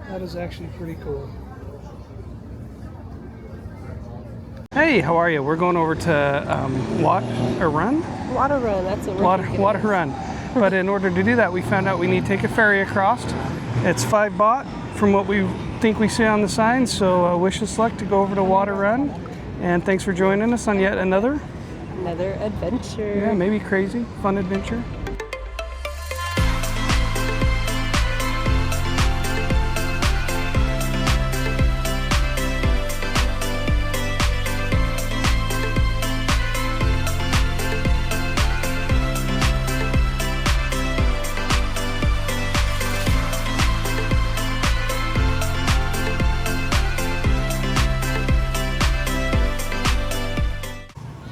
That is actually pretty cool. Hey, how are you? We're going over to Arun? Water Run, that's what we're Water Run. But in order to do that, we found out we need to take a ferry across. It's 5 baht from what we think we see on the sign. So wish us luck to go over to Water Run. And thanks for joining us on yet another adventure. Yeah, maybe crazy, fun adventure.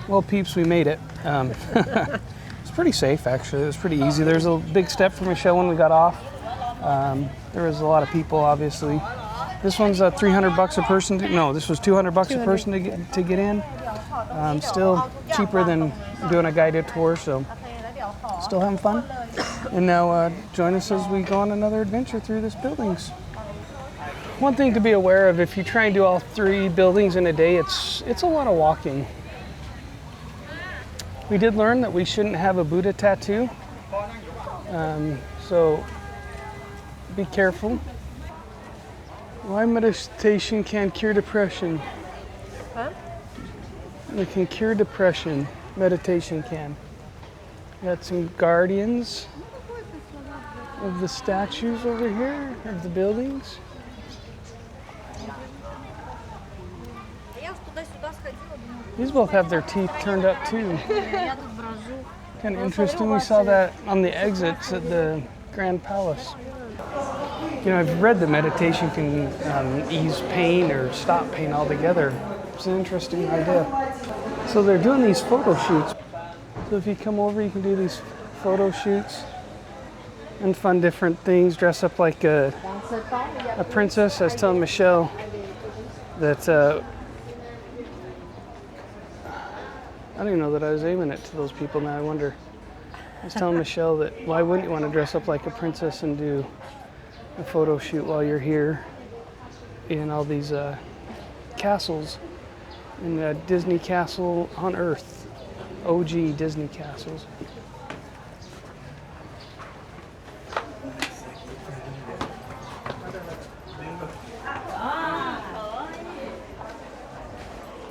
Well, peeps, we made it. It's pretty safe, actually. It was pretty easy. There's a big step for Michelle when we got off. There was a lot of people, obviously. This one's 300 bucks a person. No, this was 200 bucks a person to get in. Still cheaper than doing a guided tour, so still having fun. And now join us as we go on another adventure through this buildings. One thing to be aware of, if you try and do all 3 buildings in a day, it's a lot of walking. We did learn that we shouldn't have a Buddha tattoo, so be careful. Why meditation can cure depression? Huh? It can cure depression. Meditation can. Got some guardians of the statues over here, of the buildings. These both have their teeth turned up too. Kind of interesting. We saw that on the exits at the Grand Palace. You know, I've read that meditation can ease pain or stop pain altogether. It's an interesting idea. So they're doing these photo shoots. So if you come over, you can do these photo shoots and fun different things. Dress up like a princess. I was telling Michelle that I don't even know that I was aiming it to those people now. I wonder. I was telling Michelle that why wouldn't you want to dress up like a princess and do a photo shoot while you're here in all these castles in the Disney Castle on Earth, OG Disney castles.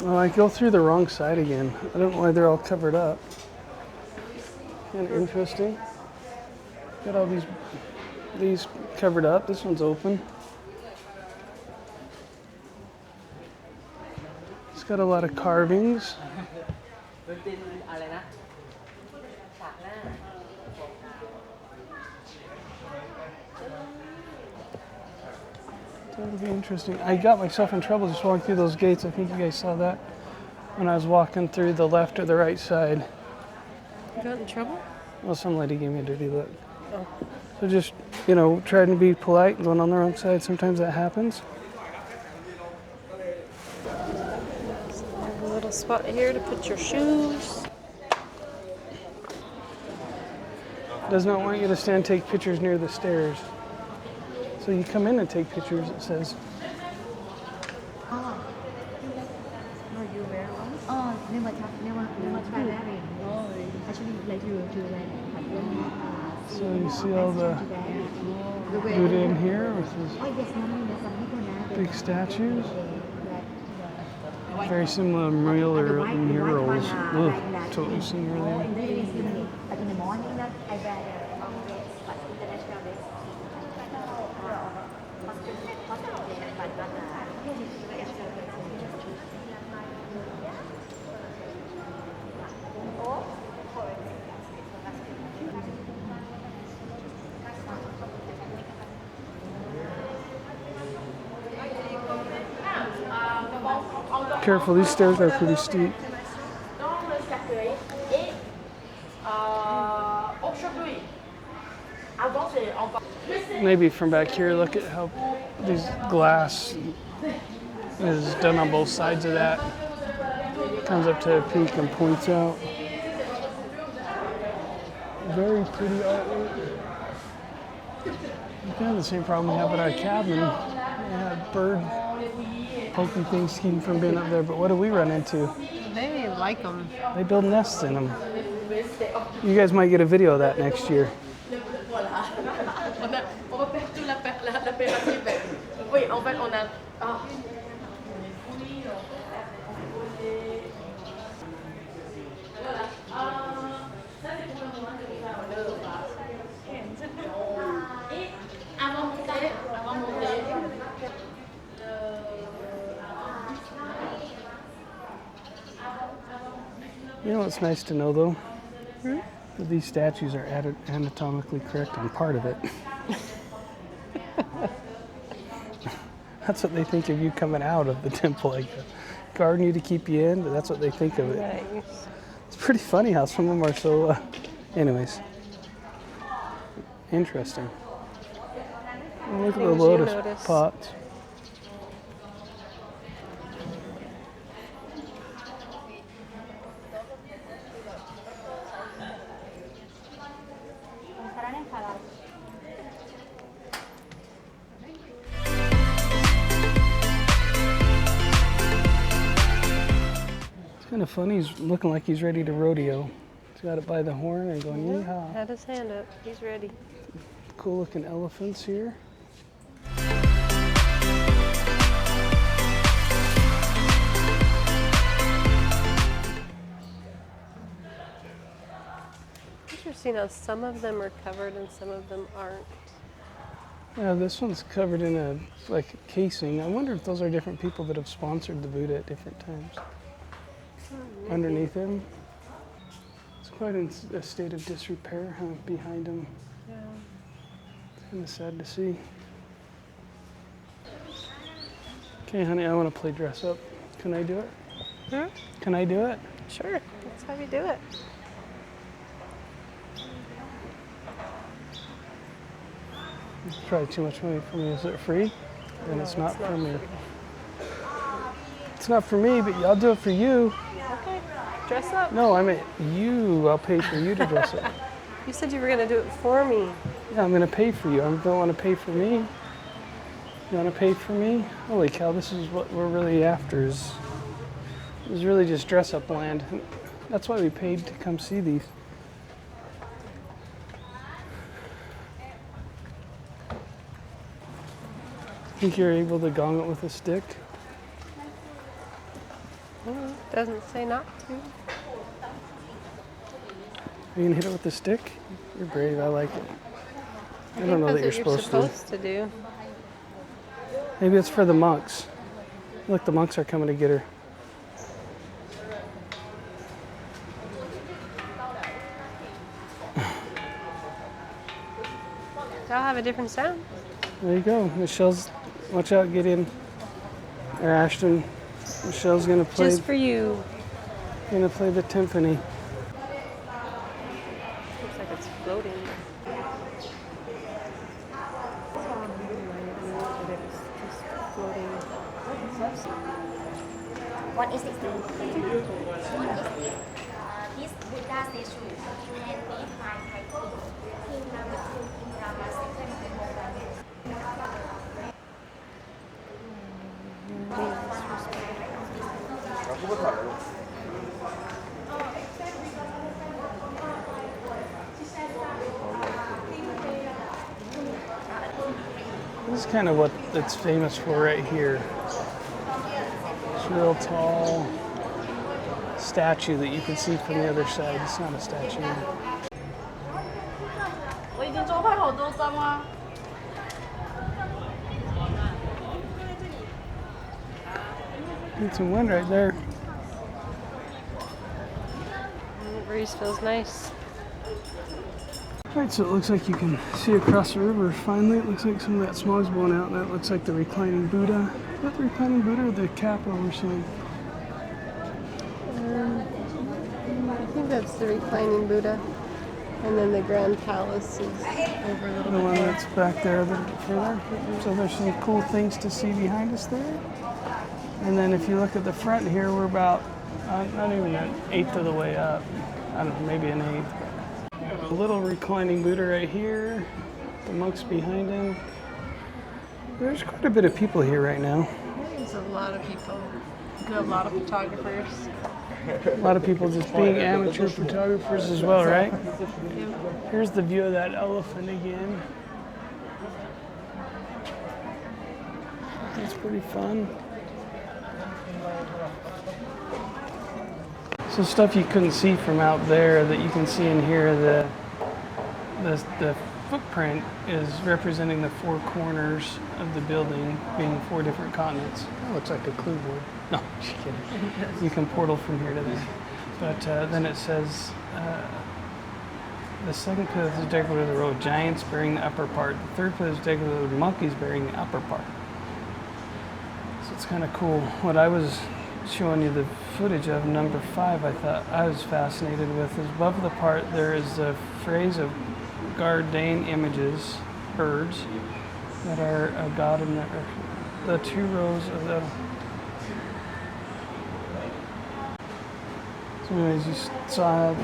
Oh, I go through the wrong side again. I don't know why they're all covered up. Kind of interesting. Got all these covered up. This one's open. It's got a lot of carvings. That would be interesting. I got myself in trouble just walking through those gates. I think you guys saw that when I was walking through the left or the right side. You got in trouble? Well, some lady gave me a dirty look. Oh. So just, you know, trying to be polite and going on the wrong side. Sometimes that happens. A little spot here to put your shoes. Does not want you to stand and take pictures near the stairs. So you come in and take pictures, it says. So you see all the Buddha in here with his big statues. Very similar murals to what we've seen earlier. Careful, these stairs are pretty steep. Maybe from back here, look at how these glass is done on both sides of that. Comes up to a peak and points out. Very pretty artwork. Kind of the same problem we have at our cabin. We had bird poking things to keep them from being up there, but what do we run into? They like them. They build nests in them. You guys might get a video of that next year. You know what's nice to know though? That these statues are anatomically correct on part of it. That's what they think of you coming out of the temple, like guarding you to keep you in, but that's what they think of it. Nice. It's pretty funny how some of them are so, anyways. Interesting. Look at the lotus pots. It's kind of funny, he's looking like he's ready to rodeo. He's got it by the horn and going, yeehaw. Had his hand up. He's ready. Cool looking elephants here. Interesting how some of them are covered and some of them aren't. Yeah, this one's covered in a casing. I wonder if those are different people that have sponsored the Buddha at different times. Underneath him. It's quite in a state of disrepair behind him. Yeah. It's kind of sad to see. Okay, honey, I want to play dress up. Can I do it? Can I do it? Sure. Let's have you do it. It's probably too much money for me. Is it free? Then it's not for me. It's not for me, but I'll do it for you. Okay. Dress up. No, I meant you. I'll pay for you to dress up. You said you were going to do it for me. Yeah, I'm going to pay for you. I don't want to pay for me. You want to pay for me? Holy cow, this is what we're really after. Is really just dress up land. That's why we paid to come see these. Think you're able to gong it with a stick? Doesn't say not to. Are you gonna hit it with the stick? You're brave, I like it. I don't know that you're supposed to do. Maybe it's for the monks. Look, the monks are coming to get her. I'll have a different sound. There you go. Michelle's, watch out, get in. Or Ashton. Michelle's gonna play. Just for you. Gonna play the timpani. Looks like it's floating. What is this? What is this? This Buddha statue, handmade by Thai King Ramakrishna in Rama second This is kind of what it's famous for right here. It's a real tall statue that you can see from the other side. It's not a statue. Need some wind right there. The breeze feels nice. Alright, so it looks like you can see across the river finally. It looks like some of that smog's blown out, and that looks like the reclining Buddha. Is that the reclining Buddha or the capital we're seeing? I think that's the reclining Buddha. And then the Grand Palace is over a little The bit one more. that's back there a little bit further. So there's some cool things to see behind us there. And then if you look at the front here, we're about not even an eighth of the way up. I don't know, maybe an eighth. A little reclining Buddha right here. The monks behind him. There's quite a bit of people here right now. There's a lot of people. A lot of photographers. A lot of people just being amateur photographers as well, right? Here's the view of that elephant again. That's pretty fun. So stuff you couldn't see from out there that you can see in here. The footprint is representing the four corners of the building, being four different continents. That looks like a clue board. No, just kidding. You can portal from here to there. But then it says, the second pillar is decorated with a row of giants bearing the upper part. The third pillar is decorated with monkeys bearing the upper part. So it's kind of cool. What I was showing you the footage of, number 5, I thought I was fascinated with, is above the part there is a phrase of Gardane images, birds, that are a god in the 2 rows of the. So anyways, you saw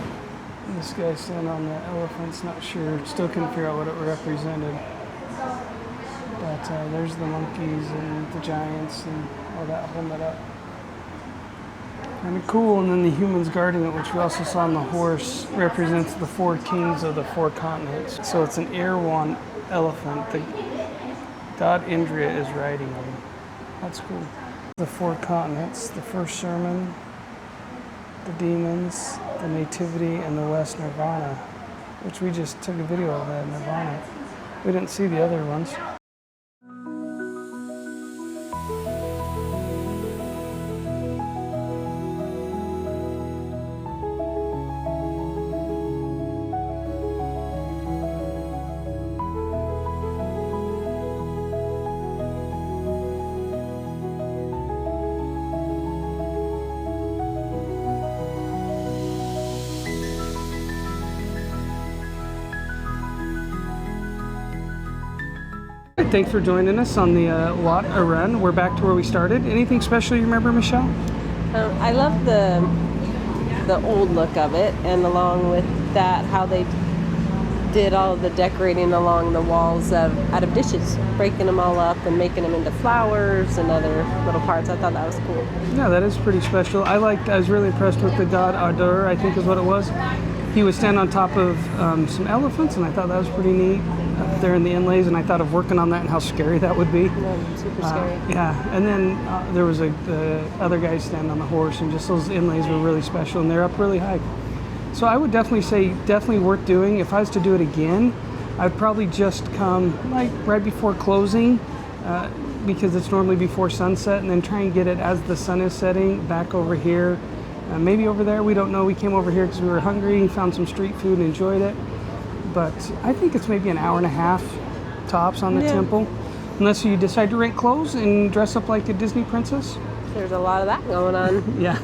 this guy stand on the elephants, not sure, still couldn't figure out what it represented. But there's the monkeys and the giants and all that holding it up. Kind of cool. And then the humans guarding it, which we also saw on the horse, represents the 4 kings of the 4 continents. So it's an Erewhon elephant. The god Indra is riding him. That's cool. The 4 continents, the first sermon, the demons, the nativity, and the west nirvana, which we just took a video of that nirvana. We didn't see the other ones. Thanks for joining us on the Wat Arun. We're back to where we started. Anything special you remember, Michelle? I love the old look of it, and along with that, how they did all of the decorating along the walls out of dishes, breaking them all up and making them into flowers and other little parts. I thought that was cool. Yeah, that is pretty special. I was really impressed with the god Adur, I think is what it was. He was standing on top of some elephants, and I thought that was pretty neat. Up there in the inlays, and I thought of working on that and how scary that would be. Yeah, super scary. Yeah, and then there was the other guy standing on the horse, and just those inlays were really special, and they're up really high. So I would definitely say, definitely worth doing. If I was to do it again, I'd probably just come like right before closing, because it's normally before sunset, and then try and get it as the sun is setting back over here. Maybe over there, we don't know. We came over here because we were hungry, found some street food and enjoyed it. But I think it's maybe an hour and a half tops on the temple, unless you decide to rent clothes and dress up like a Disney princess. There's a lot of that going on. Yeah,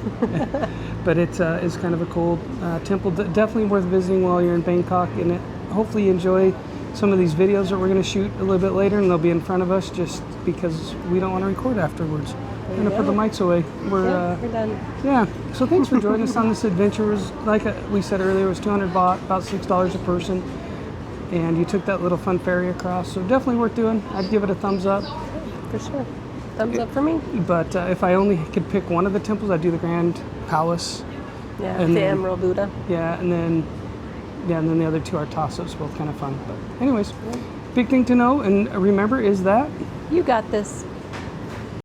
but it is kind of a cool temple. Definitely worth visiting while you're in Bangkok, and hopefully you enjoy some of these videos that we're going to shoot a little bit later, and they'll be in front of us just because we don't want to record afterwards. We're going to put the mics away. We're done. Yeah, so thanks for joining us on this adventure. It was, like we said earlier, it was 200 baht, about $6 a person. And you took that little fun ferry across, so definitely worth doing. I'd give it a thumbs up. For sure. Thumbs up for me. But if I only could pick one of the temples, I'd do the Grand Palace. Yeah, and the then, Emerald Buddha. Yeah, and then the other 2 are toss-ups, both kind of fun. But anyways, big thing to know and remember is that you got this.